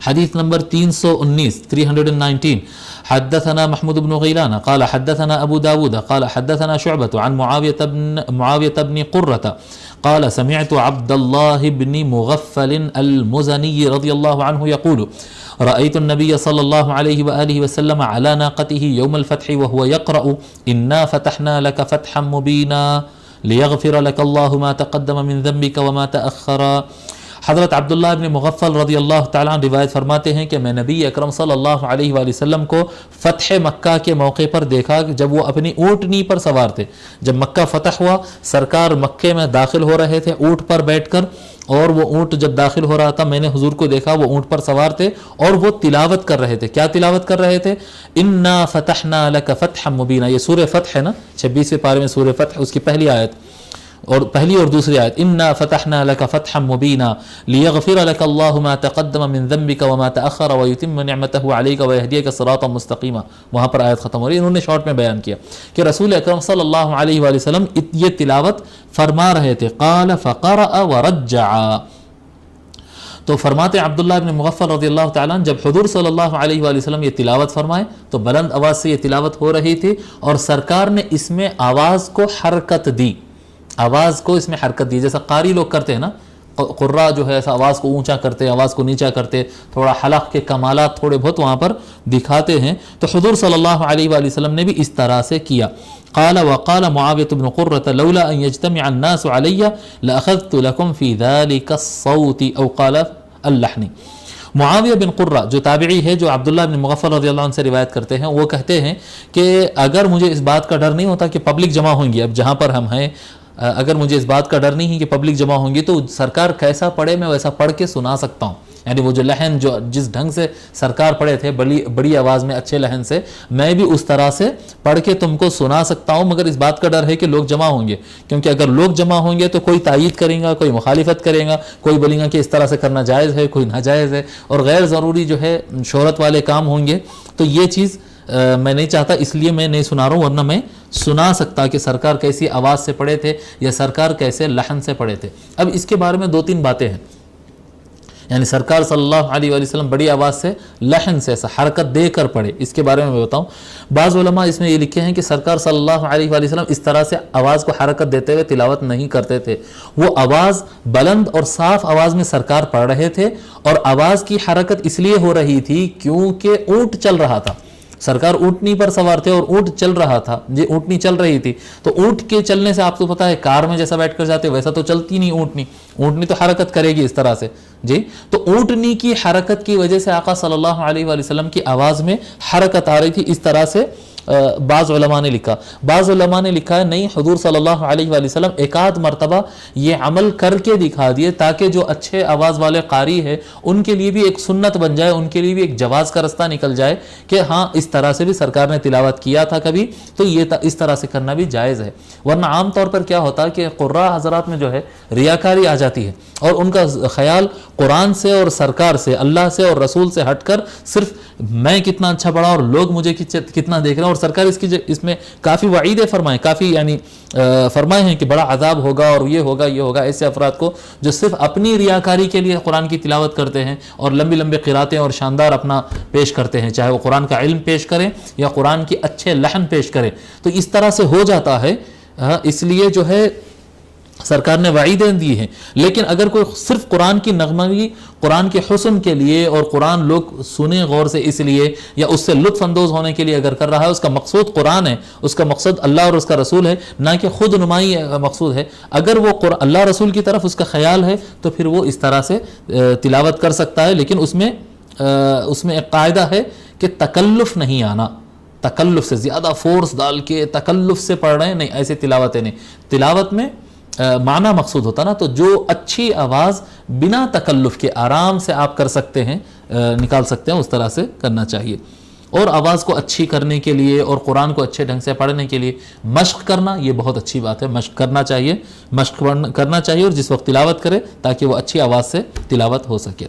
حدیث نمبر 319 حدثنا محمود بن غيلان قال حدثنا أبو داود قال حدثنا شعبة عن معاوية بن قرة قال سمعت عبد الله بن مغفل المزني رضي الله عنه يقول رأيت النبي صلى الله عليه وآله وسلم على ناقته يوم الفتح وهو يقرأ إنا فتحنا لك فتحا مبينا ليغفر لك الله ما تقدم من ذنبك وما تأخر. حضرت عبداللہ ابن مغفل رضی اللہ تعالیٰ عنہ روایت فرماتے ہیں کہ میں نبی اکرم صلی اللہ علیہ وآلہ وسلم کو فتح مکہ کے موقع پر دیکھا جب وہ اپنی اونٹنی پر سوار تھے. جب مکہ فتح ہوا سرکار مکے میں داخل ہو رہے تھے اونٹ پر بیٹھ کر, اور وہ اونٹ جب داخل ہو رہا تھا میں نے حضور کو دیکھا وہ اونٹ پر سوار تھے اور وہ تلاوت کر رہے تھے. کیا تلاوت کر رہے تھے؟ انا فتحنا لک فتحا مبینا. یہ سورہ فتح ہے نا, 26ویں پارے میں سورہ فتح, اس کی پہلی آیت اور پہلی اور دوسری آیت انا فتحنا لک فتحا مبینا لیغفر لک اللہ ما تقدم من ذنبک وما تأخر ویتم نعمته علیک ویہدیک صراطا مستقیما. وہاں پر آیت ختم ہو رہی ہے. انہوں نے شارٹ میں بیان کیا کہ رسول اکرم صلی اللہ علیہ وآلہ وسلم یہ تلاوت فرما رہے تھے. قال فقرأ ورجع. تو فرماتے عبداللہ ابن مغفل رضی اللہ تعالیٰ عنہ جب حضور صلی اللہ علیہ وآلہ وسلم یہ تلاوت فرمائے تو بلند آواز سے یہ تلاوت ہو رہی تھی اور سرکار نے اس میں آواز کو حرکت دی. آواز کو اس میں حرکت دی جیسا قاری لوگ کرتے ہیں نا, قراء جو ہے ایسا آواز کو اونچا کرتے, آواز کو نیچا کرتے, تھوڑا حلق کے کمالات تھوڑے بہت وہاں پر دکھاتے ہیں. تو حضور صلی اللہ علیہ وآلہ وسلم نے بھی اس طرح سے کیا. قال وقال معاوية بن قرة لولا أن يجتمع الناس علي لأخذت لكم في ذلك الصوت أو قال اللحن. معاویہ بن قرہ جو تابعی ہے جو عبداللہ بن مغفل رضی اللہ عنہ سے روایت کرتے ہیں, وہ کہتے ہیں کہ اگر مجھے اس بات کا ڈر نہیں ہوتا کہ پبلک جمع ہوں گی, اب جہاں پر ہم ہیں اگر مجھے اس بات کا ڈر نہیں ہے کہ پبلک جمع ہوں گی تو سرکار کیسا پڑھے میں ویسا پڑھ کے سنا سکتا ہوں. یعنی وہ جو لحن جو جس ڈھنگ سے سرکار پڑھے تھے بڑی آواز میں اچھے لحن سے, میں بھی اس طرح سے پڑھ کے تم کو سنا سکتا ہوں, مگر اس بات کا ڈر ہے کہ لوگ جمع ہوں گے, کیونکہ اگر لوگ جمع ہوں گے تو کوئی تائید کرے گا, کوئی مخالفت کرے گا, کوئی بولے گا کہ اس طرح سے کرنا جائز ہے, کوئی ناجائز ہے, اور غیر ضروری جو ہے شہرت والے کام ہوں گے. تو یہ چیز میں نہیں چاہتا, اس لیے میں نہیں سنا رہا ہوں, ورنہ میں سنا سکتا کہ سرکار کیسی آواز سے پڑھے تھے یا سرکار کیسے لحن سے پڑھے تھے. اب اس کے بارے میں 2-3 باتیں ہیں. یعنی سرکار صلی اللہ علیہ وآلہ وسلم بڑی آواز سے لحن سے حرکت دے کر پڑھے, اس کے بارے میں بتاؤں. بعض علماء اس میں یہ لکھے ہیں کہ سرکار صلی اللہ علیہ وآلہ وسلم اس طرح سے آواز کو حرکت دیتے ہوئے تلاوت نہیں کرتے تھے. وہ آواز بلند اور صاف آواز میں سرکار پڑھ رہے تھے, اور آواز کی حرکت اس لیے ہو رہی تھی کیونکہ اونٹ چل رہا تھا. سرکار اونٹنی پر سوار تھے اور اونٹ چل رہا تھا, جی اونٹنی چل رہی تھی. تو اونٹ کے چلنے سے آپ کو پتا ہے کار میں جیسا بیٹھ کر جاتے ویسا تو چلتی نہیں اونٹنی تو حرکت کرے گی اس طرح سے. جی تو اونٹنی کی حرکت کی وجہ سے آقا صلی اللہ علیہ وآلہ وسلم کی آواز میں حرکت آ رہی تھی, اس طرح سے بعض علماء نے لکھا. بعض علماء نے لکھا ہے نہیں, حضور صلی اللہ علیہ وآلہ وسلم ایک آدھ مرتبہ یہ عمل کر کے دکھا دیے تاکہ جو اچھے آواز والے قاری ہے ان کے لیے بھی ایک سنت بن جائے, ان کے لیے بھی ایک جواز کا رستہ نکل جائے کہ ہاں اس طرح سے بھی سرکار نے تلاوت کیا تھا کبھی, تو یہ اس طرح سے کرنا بھی جائز ہے. ورنہ عام طور پر کیا ہوتا ہے کہ قراء حضرات میں جو ہے ریاکاری آ جاتی ہے, اور ان کا خیال قرآن سے اور سرکار سے, اللہ سے اور رسول سے ہٹ کر صرف میں کتنا اچھا پڑھا اور لوگ مجھے کتنا دیکھ رہے ہیں. اور سرکار اس میں کافی وعیدیں فرمائیں, کافی یعنی فرمائے ہیں کہ بڑا عذاب ہوگا اور یہ ہوگا ایسے افراد کو جو صرف اپنی ریاکاری کے لیے قرآن کی تلاوت کرتے ہیں اور لمبی قراتیں اور شاندار اپنا پیش کرتے ہیں, چاہے وہ قرآن کا علم پیش کریں یا قرآن کی اچھے لحن پیش کریں. تو اس طرح سے ہو جاتا ہے, اس لیے جو ہے سرکار نے وعیدیں دی ہیں. لیکن اگر کوئی صرف قرآن کی نغمگی, قرآن کے حسن کے لیے اور قرآن لوگ سنیں غور سے اس لیے یا اس سے لطف اندوز ہونے کے لیے اگر کر رہا ہے, اس کا مقصود قرآن ہے, اس کا مقصد اللہ اور اس کا رسول ہے, نہ کہ خود نمائی مقصود ہے. اگر وہ اللہ رسول کی طرف اس کا خیال ہے تو پھر وہ اس طرح سے تلاوت کر سکتا ہے. لیکن اس میں ایک قاعدہ ہے کہ تکلف نہیں آنا, تکلف سے زیادہ فورس ڈال کے تکلف سے پڑھ رہے ہیں نہیں, ایسے تلاوتیں نہیں. تلاوت میں معنی مقصود ہوتا نا, تو جو اچھی آواز بنا تکلف کے آرام سے آپ کر سکتے ہیں, نکال سکتے ہیں, اس طرح سے کرنا چاہیے. اور آواز کو اچھی کرنے کے لیے اور قرآن کو اچھے ڈھنگ سے پڑھنے کے لیے مشق کرنا یہ بہت اچھی بات ہے. مشق کرنا چاہیے, مشق کرنا چاہیے, اور جس وقت تلاوت کرے تاکہ وہ اچھی آواز سے تلاوت ہو سکے.